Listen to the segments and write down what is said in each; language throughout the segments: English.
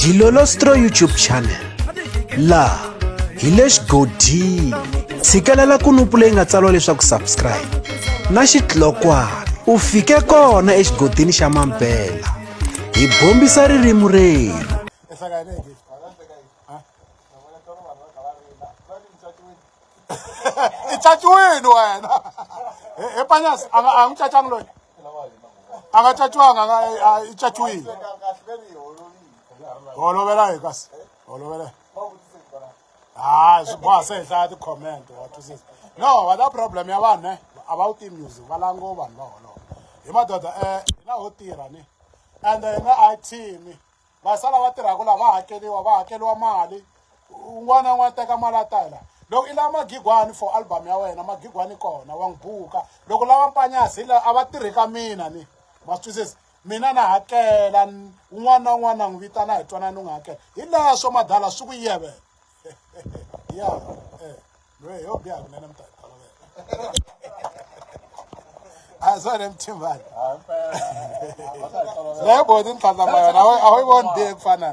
Dilolostro YouTube channel la hi le xigodini tshikelela kunupu leyi nga tsariwa leswaku subscribe na xitlokwana u fike kona exigodini xa Mampela hi bombisa ririmi reru. Ichachuwini wena epanyasi angichatshanga loyi angachatshwanga ichachuwini holovela kasi holovela swiboha se hlaya ti-comment wa twisisa no wada problem ya vanhu ne a va wu tivi music va lango vanhu va holova hi madoda hi na ho tirha ni and hi na I-team va sala va tirhaka laha va hakeliwa mali un'wana na un'wana teka mali a tala loko I lava magigwani for album ya wena magigwani kona wa ngibuka loko lava mpanyasi a va tirhi ka mina ni ma swi twisisa mina na hakela un'wana na un'wana n'wi vitana hi twana ni n'wi hakela hi leswo madala swi ku yeve ya loyi yo biha kunene mi ta hi tolovela a swa mtimbani leyo bodi ni tlhandlama yona a wu yi voni bihi ku fana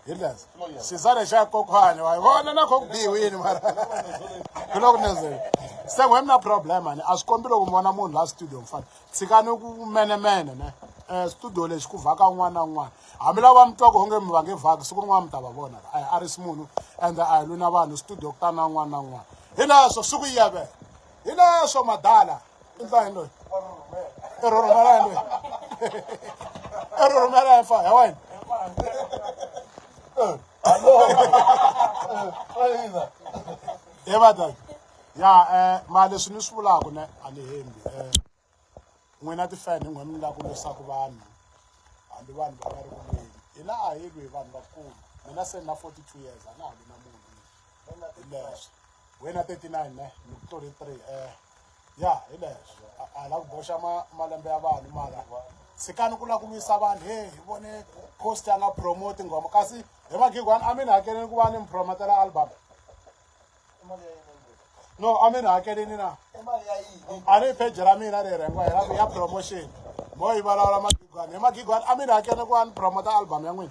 hi leswo xisane xa kokwani wa yi vona na kho ku bihiwini mara ku lo ku nezela se n'we mi na problem ani a swi kombi loko mi vona munhu laha studio mfana tshikani ku menemene ne studio lexi ku vhaka un'wana na un'wana hambi lava mi twa ku onge mi va nge vhaki siku rin'wana mi ta va vona a ri si munhu ende a hi lwi na vanhu studio ku ta na un'wana na un'wana hi leswo swi ku yeve hi leswo madala I ndla yini loyi I rhurhumela yini loyi I rhurhumela yini fa ya wena he vadala ya mali leswi ni swi vulaka ne a ni hembi n'wina tifan hi n'we mi lava ku lwisaku vanhu hambi vanhu va nga ri ku lweni hi laha hi lwi hi vanhu vakulu mina se na 42 years a na ha lwi na munhu hi leswo wena 39 ne ni ku tluri 3 ya hi leswo a lava ku boxa malembe ya vanhu mara tshikani ku lava ku lwisa vanhu hi vone post a nga promote nghoma kasi hi magigwani a mi ni hakeleni ku va ni mi promotela album no a mi ni hakeleni na a ni page ra mina ri rhengwa ya promotion mo hi vulavula magigwani hi magigwani a mi ni hakeleni ku va ni promota album ya n'wina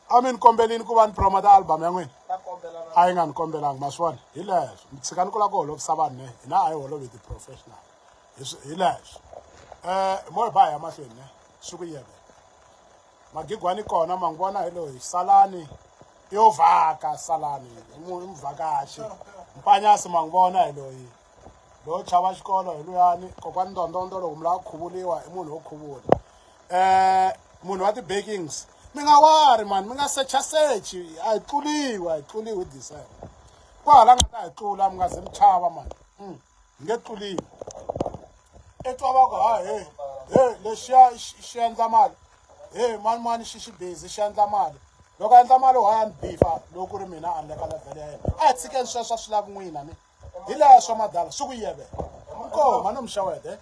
a mi ni kombelini ku va ni promota album ya n'wina a yi nga ni kombelanga ma swi vona hi leswo mi tshikani ku lava ku holovisa vanhu ne hina a hi holovi ti-professional hi leswo mo hi ba ya mahlweni ne swi ku yeve magigwani kona ma n'wi vona hi loyi salani yo vhaka salani I muvhakaxi mpanyasi ma n'wi vona hi loyi lowo chava xikolo hi luyani kokwani ndondondo loko mi lava ku khuvuliwa I munhu wo khuvula munhu wa ti-bakings mi nga wari mani mi nga sechi a hi tluliwa hi December kwahala nga ta hi tlula mi nga ze mi chava mani hi nge tluliwi I twa va ku lexiya xi endla mali mani xi busy xi endla mali loko a endla mali wa ya ni bifa loko ku ri mina a ni le ka level ya yena a hi tshikeni sweswo a swi lavi n'wina ni hi leswo madala swi ku yeve nkoma no mi xewete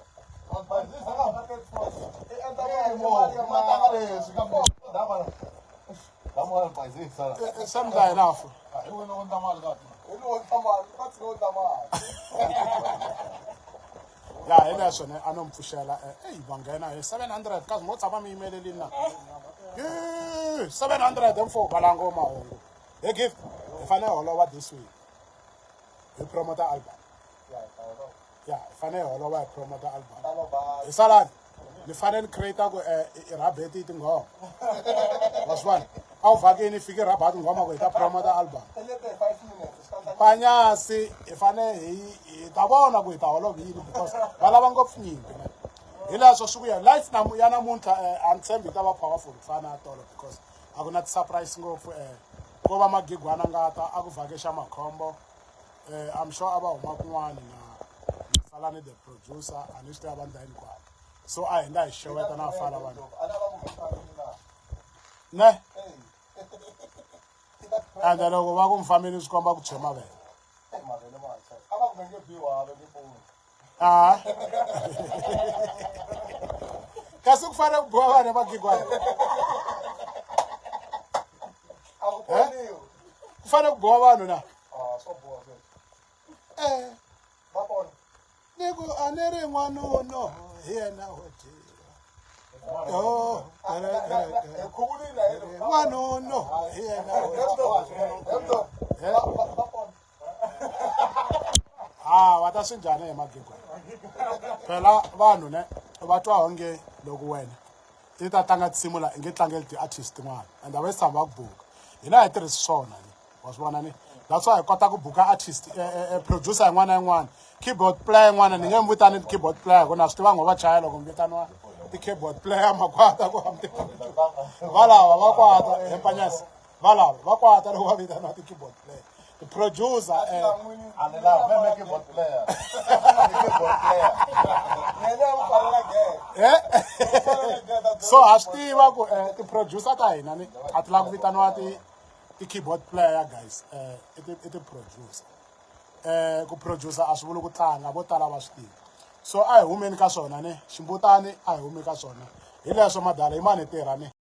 se mi ta hina fu ya hi leswo ne a no mi pfuxela va nghena hi 700 kasi mo tshama mi yimelelini na 700 mfo balango mahungu hi gift hi fanele hi holova this week hi promota album ya hi fanele hi holova hi promota album hi salani ni fanele ni create ku rabeti tinghoma wa swi vona a wu vhakini fiki raba tinghoma ku hi ta promota album panyasi hi fanele hi ta vona ku hi ta holova yini because va lava ngopfu nyimpi hi leswo swi ku ya life ya namuntlha a ni tshembi yi ta va powerful ku fana na tolo because a ku na ti-surprise ngopfu ko va magigwana nga ta a ku vhakexa makhombo I'm sure a va huma kun'wani na salani the producer a ni swi tiva va ndla hinkwavo so a hi nda hi xeweta na vafana vanhu ne ende loko va ku mfambini swi komba ku tshwe mavele kasi ku fanele ku biwa vanhu emagigwana ku fanele ku biwa vanhu na ni ku a ni ri n'wanuna hi yena wo dyiwa Oh, no. Wata sinjani emagigwa. Phela vanhu ne va twa onge loko wena ti ta tlanga tinsimu la i nge tlangeli ti-artist tin'wana and ave tshama va ku buka hina hi tirhisi swona ni wa swi vona ni that's why hi kota ku buka artist producer yin'wana na yin'wana keyboard player yin'wana ni nge mi vitani keyboard player ku na swi tivanga va chaya loko mi vitaniwa ti-keyboard player makwata ku hambi valava va kwata empanyasi valava va kwata loko va vitaniwa ti-keyboard player the producer so ha swi tiva ku ti-producer ta hina ni a ti lava ku vitaniwa ti-keyboard player guys i ti-producer ku producer a swi vuli ku tlanga vo tala va swi tiva so a hi humeni ka swona ni ximbutani a hi humi ka swona hi leswo madala hi mani tirha ni